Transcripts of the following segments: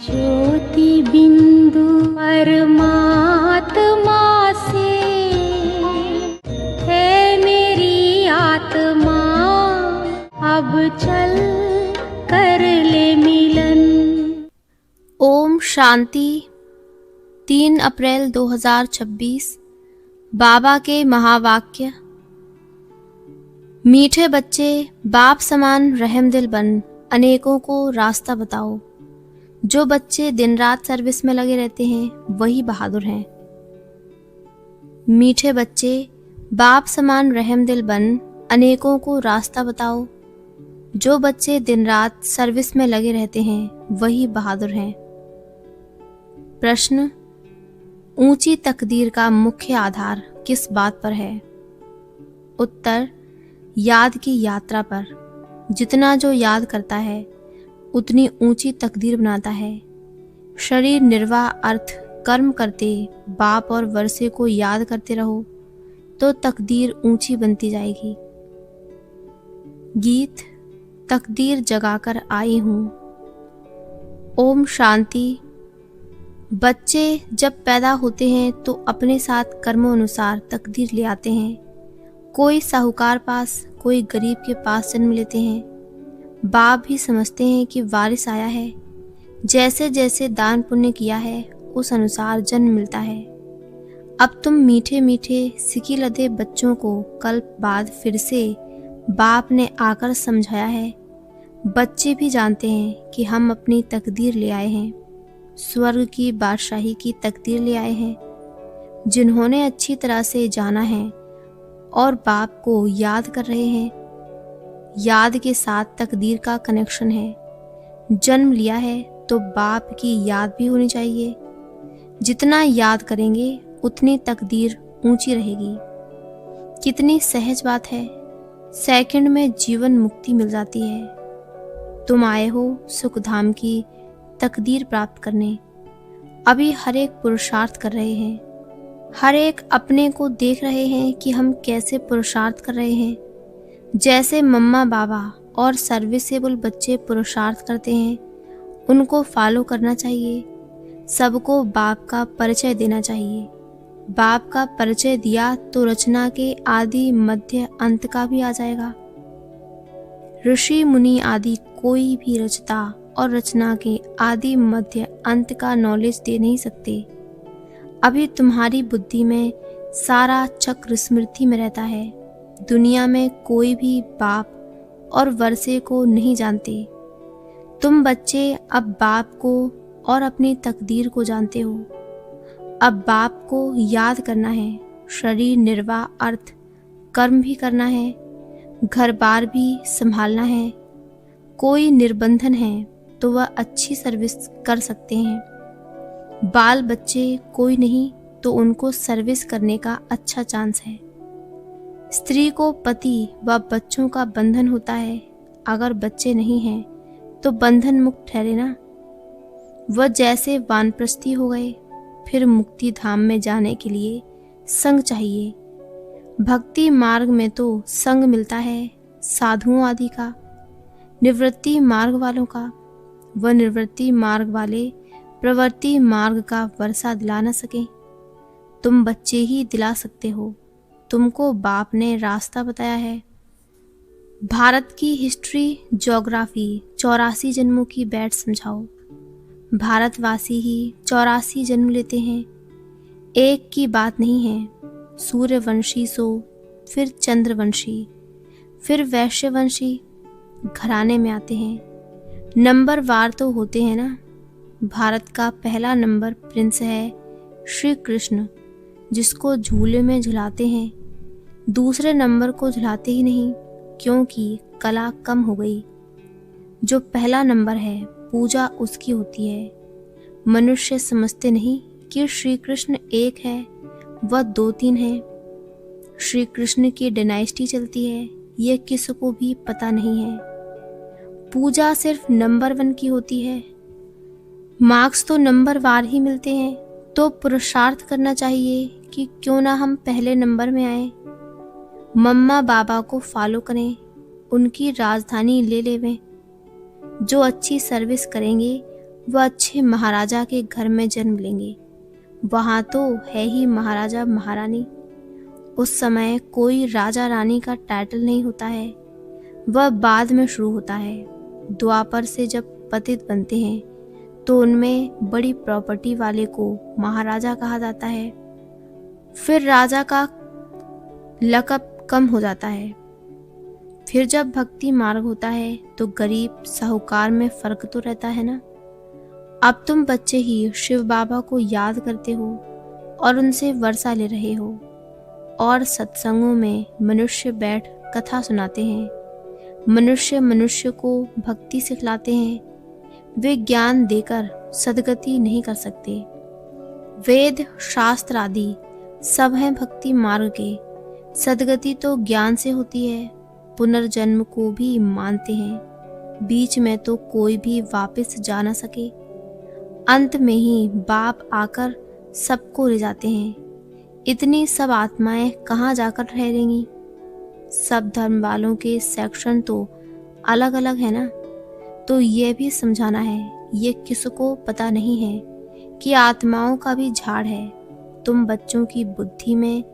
ज्योति बिंदु परमात्मा से है मेरी आत्मा, अब चल कर ले मिलन। ओम शांति। 3 अप्रैल 2026। बाबा के महावाक्य। मीठे बच्चे, बाप समान रहमदिल बन अनेकों को रास्ता बताओ। जो बच्चे दिन रात सर्विस में लगे रहते हैं वही बहादुर हैं। मीठे बच्चे, बाप समान रहमदिल बन अनेकों को रास्ता बताओ। जो बच्चे दिन रात सर्विस में लगे रहते हैं वही बहादुर हैं। प्रश्न: ऊंची तकदीर का मुख्य आधार किस बात पर है? उत्तर: याद की यात्रा पर। जितना जो याद करता है उतनी ऊंची तकदीर बनाता है। शरीर निर्वाह अर्थ कर्म करते बाप और वर्षे को याद करते रहो तो तकदीर ऊंची बनती जाएगी। गीत: तकदीर जगाकर आई हूँ। ओम शांति। बच्चे जब पैदा होते हैं तो अपने साथ कर्मों अनुसार तकदीर ले आते हैं। कोई साहूकार पास, कोई गरीब के पास जन्म लेते हैं। बाप भी समझते हैं कि वारिस आया है। जैसे जैसे दान पुण्य किया है उस अनुसार जन्म मिलता है। अब तुम मीठे मीठे सिकी लदे बच्चों को कल्प बाद फिर से बाप ने आकर समझाया है। बच्चे भी जानते हैं कि हम अपनी तकदीर ले आए हैं। स्वर्ग की बादशाही की तकदीर ले आए हैं। जिन्होंने अच्छी तरह से जाना है और बाप को याद कर रहे हैं। याद के साथ तकदीर का कनेक्शन है। जन्म लिया है तो बाप की याद भी होनी चाहिए। जितना याद करेंगे उतनी तकदीर ऊंची रहेगी। कितनी सहज बात है। सेकंड में जीवन मुक्ति मिल जाती है। तुम आए हो सुखधाम की तकदीर प्राप्त करने। अभी हर एक पुरुषार्थ कर रहे हैं। हर एक अपने को देख रहे हैं कि हम कैसे पुरुषार्थ कर रहे हैं। जैसे मम्मा बाबा और सर्विसेबल बच्चे पुरुषार्थ करते हैं उनको फॉलो करना चाहिए। सबको बाप का परिचय देना चाहिए। बाप का परिचय दिया तो रचना के आदि मध्य अंत का भी आ जाएगा। ऋषि मुनि आदि कोई भी रचता और रचना के आदि मध्य अंत का नॉलेज दे नहीं सकते। अभी तुम्हारी बुद्धि में सारा चक्र स्मृति में रहता है। दुनिया में कोई भी बाप और वर्षे को नहीं जानते। तुम बच्चे अब बाप को और अपनी तकदीर को जानते हो। अब बाप को याद करना है। शरीर निर्वाह अर्थ कर्म भी करना है। घर बार भी संभालना है। कोई निर्बंधन है तो वह अच्छी सर्विस कर सकते हैं। बाल बच्चे कोई नहीं तो उनको सर्विस करने का अच्छा चांस है। स्त्री को पति व बच्चों का बंधन होता है। अगर बच्चे नहीं हैं तो बंधन मुक्त ठहरे ना। वह जैसे वानप्रस्थी हो गए। फिर मुक्ति धाम में जाने के लिए संग चाहिए। भक्ति मार्ग में तो संग मिलता है साधुओं आदि का, निवृत्ति मार्ग वालों का। वह निवृत्ति मार्ग वाले प्रवृत्ति मार्ग का वर्षा दिला न सके। तुम बच्चे ही दिला सकते हो। तुमको बाप ने रास्ता बताया है। भारत की हिस्ट्री ज्योग्राफी 84 जन्मों की बैठ समझाओ। भारतवासी ही 84 जन्म लेते हैं। एक की बात नहीं है। सूर्यवंशी सो फिर चंद्रवंशी फिर वैश्यवंशी घराने में आते हैं। नंबर वार तो होते हैं ना। भारत का पहला नंबर प्रिंस है श्री कृष्ण, जिसको झूले में झुलाते हैं। दूसरे नंबर को झुलाते ही नहीं क्योंकि कला कम हो गई। जो पहला नंबर है पूजा उसकी होती है। मनुष्य समझते नहीं कि श्री कृष्ण एक है वह 2-3 है। श्री कृष्ण की डायनेस्टी चलती है यह किसी को भी पता नहीं है। पूजा सिर्फ नंबर 1 की होती है। मार्क्स तो नंबर वार ही मिलते हैं। तो पुरुषार्थ करना चाहिए कि क्यों ना हम पहले नंबर में आए। मम्मा बाबा को फॉलो करें, उनकी राजधानी ले लेवें। जो अच्छी सर्विस करेंगे वह अच्छे महाराजा के घर में जन्म लेंगे। वहाँ तो है ही महाराजा महारानी। उस समय कोई राजा रानी का टाइटल नहीं होता है, वह बाद में शुरू होता है। द्वापर से जब पतित बनते हैं तो उनमें बड़ी प्रॉपर्टी वाले को महाराजा कहा जाता है। फिर राजा का लक़ब कम हो जाता है। फिर जब भक्ति मार्ग होता है तो गरीब साहूकार में फर्क तो रहता है ना। अब तुम बच्चे ही शिव बाबा को याद करते हो और उनसे वर्षा ले रहे हो, और सत्संगों में मनुष्य बैठ कथा सुनाते हैं। मनुष्य को भक्ति सिखलाते हैं। वे ज्ञान देकर सद्गति नहीं कर सकते। वेद शास्त्र आदि सब हैं भक्ति मार्ग के। सद्गति तो ज्ञान से होती है। पुनर्जन्म को भी मानते हैं। बीच में तो कोई भी वापस जा न सके। अंत में ही बाप आकर सबको ले जाते हैं। इतनी सब आत्माएं कहाँ जाकर ठहरेंगी? सब धर्म वालों के सेक्शन तो अलग अलग है ना। तो ये भी समझाना है, ये किसको पता नहीं है कि आत्माओं का भी झाड़ है। तुम बच्चों की बुद्धि में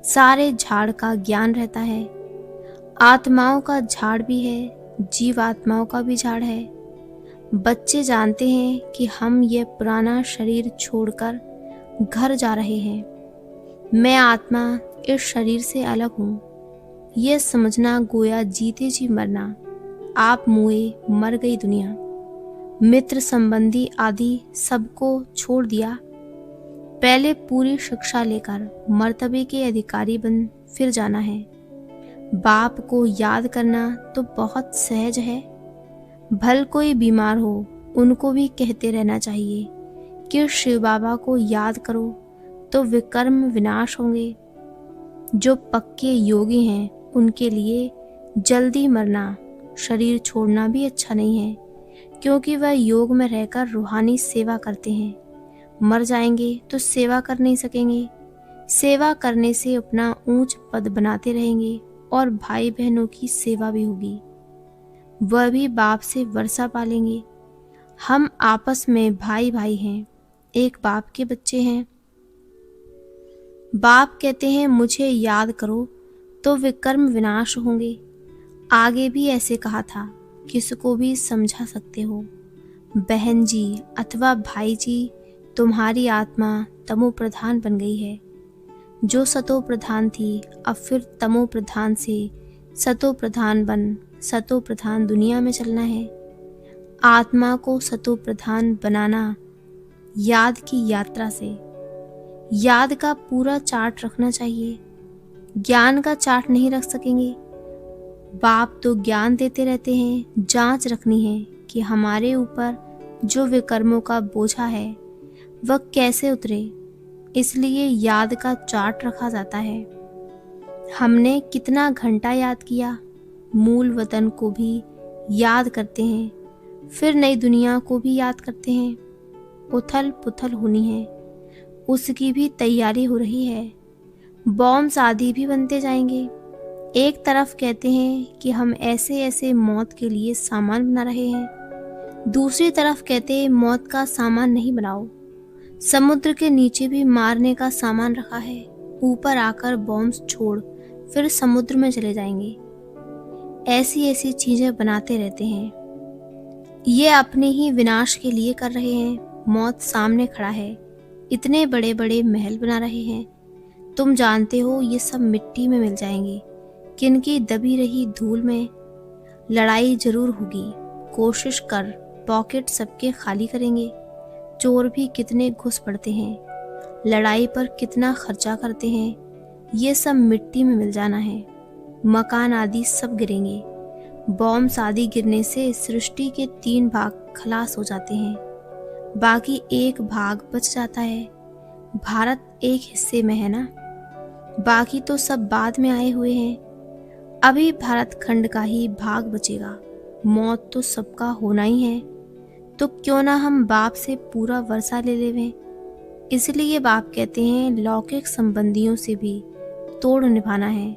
सारे झाड़ का ज्ञान रहता है। आत्माओं का झाड़ भी है, जीव आत्माओं का भी झाड़ है। बच्चे जानते हैं कि हम ये पुराना शरीर छोड़कर घर जा रहे हैं। मैं आत्मा इस शरीर से अलग हूँ। ये समझना गोया जीते जी मरना। आप मुए मर गई दुनिया। मित्र संबंधी आदि सबको छोड़ दिया। पहले पूरी शिक्षा लेकर मर्तबे के अधिकारी बन फिर जाना है। बाप को याद करना तो बहुत सहज है। भल कोई बीमार हो उनको भी कहते रहना चाहिए कि शिव बाबा को याद करो तो विकर्म विनाश होंगे। जो पक्के योगी हैं उनके लिए जल्दी मरना, शरीर छोड़ना भी अच्छा नहीं है, क्योंकि वह योग में रहकर रूहानी सेवा करते हैं। मर जाएंगे तो सेवा कर नहीं सकेंगे। सेवा करने से अपना ऊंच पद बनाते रहेंगे और भाई बहनों की सेवा भी होगी। वह भी बाप से वर्षा पालेंगे। हम आपस में भाई भाई हैं, एक बाप के बच्चे हैं। बाप कहते हैं मुझे याद करो तो विकर्म विनाश होंगे। आगे भी ऐसे कहा था, किसको भी समझा सकते हो। बहन जी अथवा भाई जी, तुम्हारी आत्मा तमो प्रधान बन गई है। जो सतो प्रधान थी अब फिर तमो प्रधान से सतो प्रधान बन सतो प्रधान दुनिया में चलना है। आत्मा को सतो प्रधान बनाना याद की यात्रा से। याद का पूरा चार्ट रखना चाहिए। ज्ञान का चार्ट नहीं रख सकेंगे। बाप तो ज्ञान देते रहते हैं। जांच रखनी है कि हमारे ऊपर जो विकर्मों का बोझा है वह कैसे उतरे। इसलिए याद का चार्ट रखा जाता है। हमने कितना घंटा याद किया। मूल वतन को भी याद करते हैं, फिर नई दुनिया को भी याद करते हैं। उथल पुथल होनी है, उसकी भी तैयारी हो रही है। बॉम्ब्स आदि भी बनते जाएंगे। एक तरफ कहते हैं कि हम ऐसे ऐसे मौत के लिए सामान बना रहे हैं, दूसरी तरफ कहते हैं मौत का सामान नहीं बनाओ। समुद्र के नीचे भी मारने का सामान रखा है। ऊपर आकर बॉम्ब्स छोड़ फिर समुद्र में चले जाएंगे। ऐसी ऐसी चीजें बनाते रहते हैं। ये अपने ही विनाश के लिए कर रहे हैं। मौत सामने खड़ा है, इतने बड़े बड़े महल बना रहे हैं। तुम जानते हो ये सब मिट्टी में मिल जाएंगे। किनकी दबी रही धूल में लड़ाई जरूर होगी। कोशिश कर, पॉकेट सबके खाली करेंगे। चोर भी कितने घुस पड़ते हैं, लड़ाई पर कितना खर्चा करते हैं। ये सब मिट्टी में मिल जाना है। मकान आदि सब गिरेंगे। बॉम्ब्स आदि गिरने से सृष्टि के 3 भाग खलास हो जाते हैं, बाकी 1 भाग बच जाता है। भारत एक हिस्से में है ना, बाकी तो सब बाद में आए हुए हैं। अभी भारत खंड का ही भाग बचेगा। मौत तो सबका होना ही है, तो क्यों ना हम बाप से पूरा वर्षा ले लेवें। इसलिए बाप कहते हैं लौकिक संबंधियों से भी तोड़ निभाना है।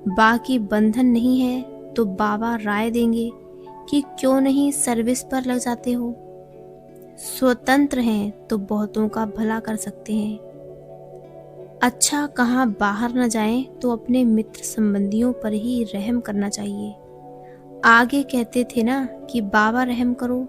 बाकी बंधन नहीं है तो बाबा राय देंगे कि क्यों नहीं सर्विस पर लग जाते हो। स्वतंत्र हैं तो बहुतों का भला कर सकते हैं। अच्छा कहाँ बाहर न जाएं तो अपने मित्र संबंधियों पर ही रहम करना चाहिए। आगे कहते थे ना कि बाबा रहम करो।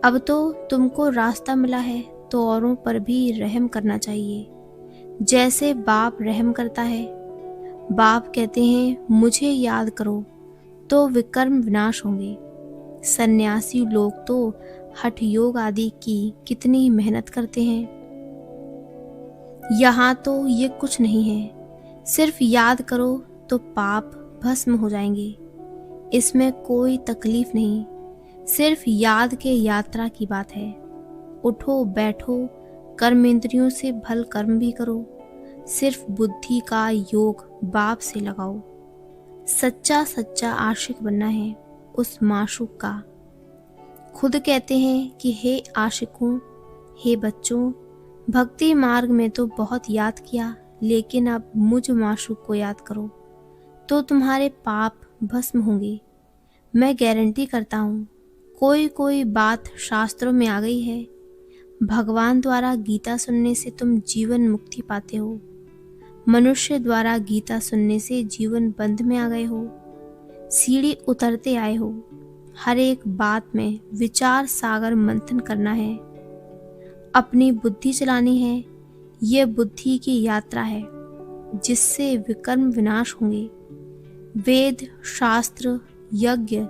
अब तो तुमको रास्ता मिला है तो औरों पर भी रहम करना चाहिए, जैसे बाप रहम करता है। बाप कहते हैं मुझे याद करो तो विकर्म विनाश होंगे। सन्यासी लोग तो हठ योग आदि की कितनी मेहनत करते हैं। यहाँ तो ये कुछ नहीं है, सिर्फ याद करो तो पाप भस्म हो जाएंगे। इसमें कोई तकलीफ नहीं, सिर्फ याद के यात्रा की बात है। उठो बैठो कर्मेंद्रियों से भल कर्म भी करो, सिर्फ बुद्धि का योग बाप से लगाओ। सच्चा सच्चा आशिक बनना है उस माशूक का। खुद कहते हैं कि हे आशिकों, हे बच्चों, भक्ति मार्ग में तो बहुत याद किया, लेकिन अब मुझ माशूक को याद करो तो तुम्हारे पाप भस्म होंगे। मैं गारंटी करता हूँ, कोई कोई बात शास्त्रों में आ गई है। भगवान द्वारा गीता सुनने से तुम जीवन मुक्ति पाते हो, मनुष्य द्वारा गीता सुनने से जीवन बंध में आ गए हो, सीढ़ी उतरते आए हो। हर एक बात में विचार सागर मंथन करना है, अपनी बुद्धि चलानी है। ये बुद्धि की यात्रा है जिससे विकर्म विनाश होंगे। वेद शास्त्र यज्ञ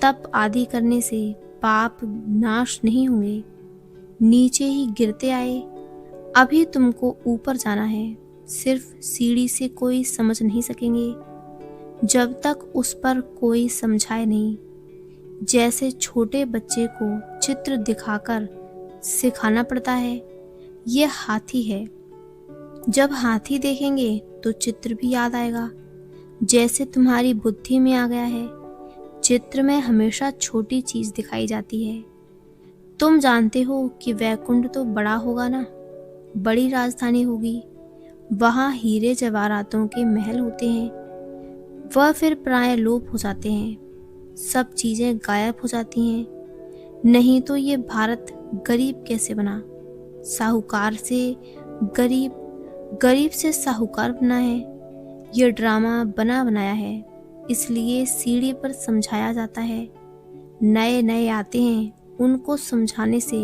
तप आदि करने से पाप नाश नहीं होंगे, नीचे ही गिरते आए। अभी तुमको ऊपर जाना है, सिर्फ सीढ़ी से कोई समझ नहीं सकेंगे जब तक उस पर कोई समझाए नहीं। जैसे छोटे बच्चे को चित्र दिखाकर सिखाना पड़ता है। ये हाथी है, जब हाथी देखेंगे तो चित्र भी याद आएगा, जैसे तुम्हारी बुद्धि में आ गया है। चित्र में हमेशा छोटी चीज दिखाई जाती है। तुम जानते हो कि वैकुंठ तो बड़ा होगा ना, बड़ी राजधानी होगी, वहाँ हीरे जवाहरातों के महल होते हैं। वह फिर प्राय लोप हो जाते हैं, सब चीजें गायब हो जाती हैं। नहीं तो ये भारत गरीब कैसे बना? साहूकार से गरीब, गरीब से साहूकार बना है। ये ड्रामा बना बनाया है, इसलिए सीढ़ी पर समझाया जाता है। नए नए आते हैं, उनको समझाने से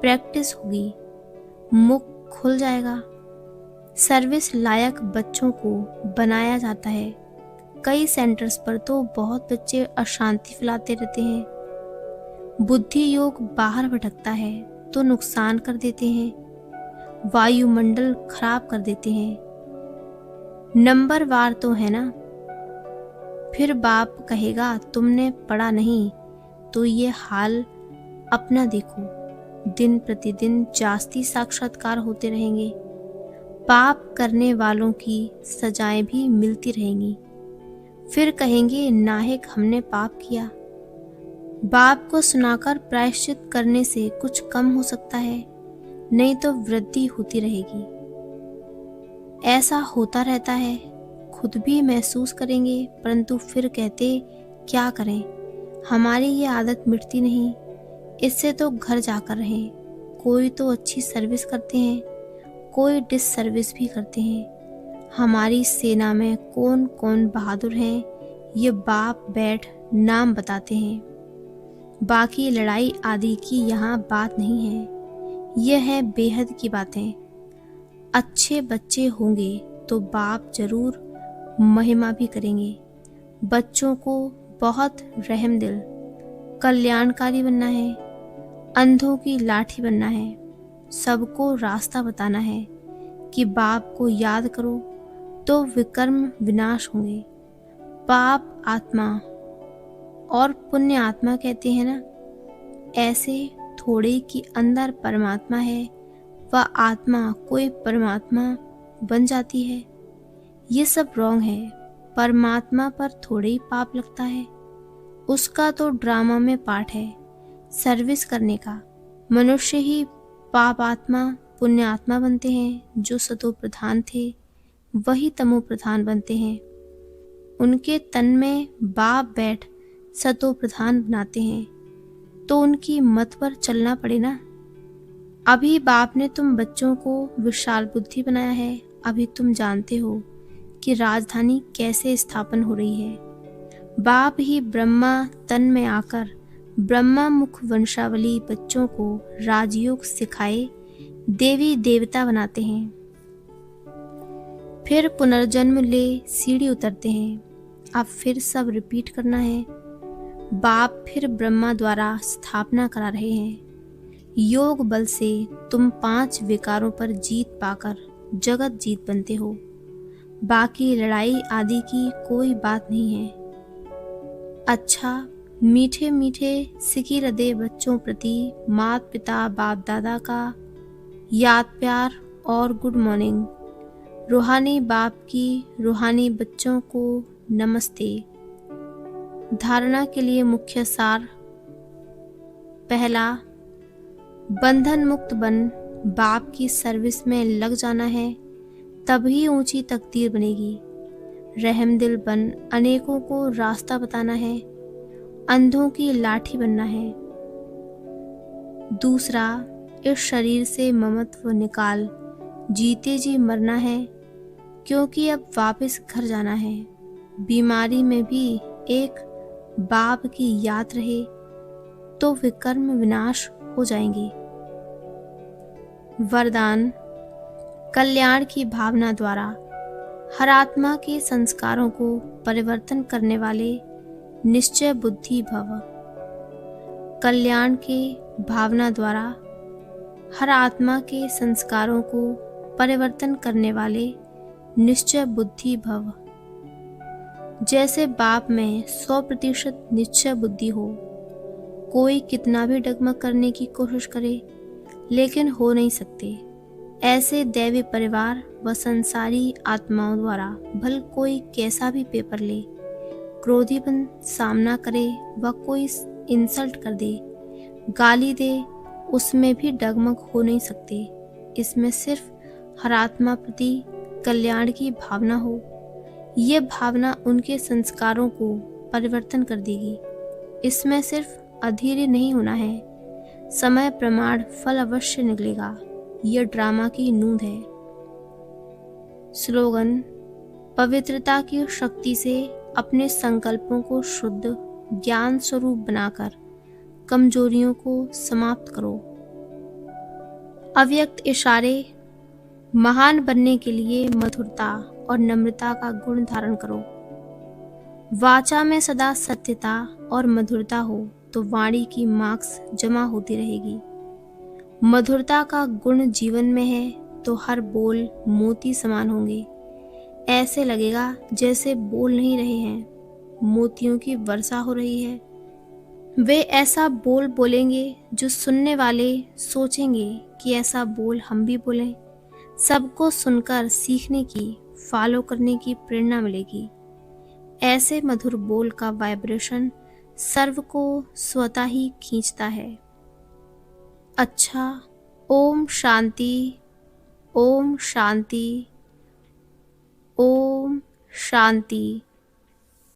प्रैक्टिस होगी, मुख खुल जाएगा। सर्विस लायक बच्चों को बनाया जाता है। कई सेंटर्स पर तो बहुत बच्चे अशांति फैलाते रहते हैं। बुद्धि योग बाहर भटकता है तो नुकसान कर देते हैं, वायुमंडल खराब कर देते हैं। नंबरवार तो है ना। फिर बाप कहेगा तुमने पढ़ा नहीं तो ये हाल अपना देखो। दिन प्रतिदिन जास्ती साक्षात्कार होते रहेंगे, पाप करने वालों की सजाएं भी मिलती रहेंगी। फिर कहेंगे नाहक हमने पाप किया। बाप को सुनाकर प्रायश्चित करने से कुछ कम हो सकता है, नहीं तो वृद्धि होती रहेगी। ऐसा होता रहता है, खुद भी महसूस करेंगे, परंतु फिर कहते क्या करें, हमारी ये आदत मिटती नहीं, इससे तो घर जाकर रहें। कोई तो अच्छी सर्विस करते हैं, कोई डिस सर्विस भी करते हैं। हमारी सेना में कौन कौन बहादुर हैं, ये बाप बैठ नाम बताते हैं। बाकी लड़ाई आदि की यहाँ बात नहीं है, यह है बेहद की बातें। अच्छे बच्चे होंगे तो बाप जरूर महिमा भी करेंगे। बच्चों को बहुत रहम दिल, कल्याणकारी बनना है, अंधों की लाठी बनना है, सबको रास्ता बताना है कि बाप को याद करो तो विकर्म विनाश होंगे। पाप आत्मा और पुण्य आत्मा कहते हैं ना, ऐसे थोड़े कि अंदर परमात्मा है, वह आत्मा कोई परमात्मा बन जाती है। ये सब रॉन्ग है। परमात्मा पर थोड़े ही पाप लगता है, उसका तो ड्रामा में पार्ट है सर्विस करने का। मनुष्य ही पाप आत्मा पुण्य आत्मा बनते हैं। जो सतो प्रधान थे वही तमो प्रधान बनते हैं। उनके तन में बाप बैठ सतो प्रधान बनाते हैं। तो उनकी मत पर चलना पड़े ना। अभी बाप ने तुम बच्चों को विशाल बुद्धि बनाया है। अभी तुम जानते हो कि राजधानी कैसे स्थापन हो रही है। बाप ही ब्रह्मा तन में आकर ब्रह्मा मुख वंशावली बच्चों को राजयोग सिखाए देवी देवता बनाते हैं। फिर पुनर्जन्म ले सीढ़ी उतरते हैं। अब फिर सब रिपीट करना है। बाप फिर ब्रह्मा द्वारा स्थापना करा रहे हैं। योग बल से तुम 5 विकारों पर जीत पाकर जगत जीत बनते हो। बाकी लड़ाई आदि की कोई बात नहीं है। अच्छा, मीठे मीठे सिकी हृदय बच्चों प्रति माता पिता बाप दादा का याद प्यार और गुड मॉर्निंग। रूहानी बाप की रूहानी बच्चों को नमस्ते। धारणा के लिए मुख्य सार। पहला, बंधन मुक्त बन बाप की सर्विस में लग जाना है, तभी ऊंची तकदीर बनेगी। रहमदिल बन अनेकों को रास्ता बताना है, अंधों की लाठी बनना है। दूसरा, इस शरीर से ममत्व निकाल जीते जी मरना है, क्योंकि अब वापस घर जाना है। बीमारी में भी एक बाप की याद रहे तो विकर्म विनाश हो जाएंगे। वरदान, कल्याण की भावना द्वारा हर आत्मा के संस्कारों को परिवर्तन करने वाले निश्चय बुद्धि भव। कल्याण के भावना द्वारा हर आत्मा के संस्कारों को परिवर्तन करने वाले निश्चय बुद्धि भव। जैसे बाप में 100% निश्चय बुद्धि हो, कोई कितना भी डगमग करने की कोशिश करे लेकिन हो नहीं सकते। ऐसे दैवी परिवार व संसारी आत्माओं द्वारा भल कोई कैसा भी पेपर ले, क्रोधीपन सामना करे व कोई इंसल्ट कर दे, गाली दे, उसमें भी डगमग हो नहीं सकते। इसमें सिर्फ हर आत्मा प्रति कल्याण की भावना हो। ये भावना उनके संस्कारों को परिवर्तन कर देगी। इसमें सिर्फ अधीर नहीं होना है, समय प्रमाण फल अवश्य निकलेगा। यह ड्रामा की नूंद है। स्लोगन, पवित्रता की शक्ति से अपने संकल्पों को शुद्ध ज्ञान स्वरूप बनाकर कमजोरियों को समाप्त करो। अव्यक्त इशारे, महान बनने के लिए मधुरता और नम्रता का गुण धारण करो। वाचा में सदा सत्यता और मधुरता हो तो वाणी की मार्क्स जमा होती रहेगी। मधुरता का गुण जीवन में है तो हर बोल मोती समान होंगे। ऐसे लगेगा जैसे बोल नहीं रहे हैं, मोतियों की वर्षा हो रही है। वे ऐसा बोल बोलेंगे जो सुनने वाले सोचेंगे कि ऐसा बोल हम भी बोलें। सबको सुनकर सीखने की, फॉलो करने की प्रेरणा मिलेगी। ऐसे मधुर बोल का वाइब्रेशन सर्व को स्वतः ही खींचता है। अच्छा, ओम शांति, ओम शांति, ओम शांति।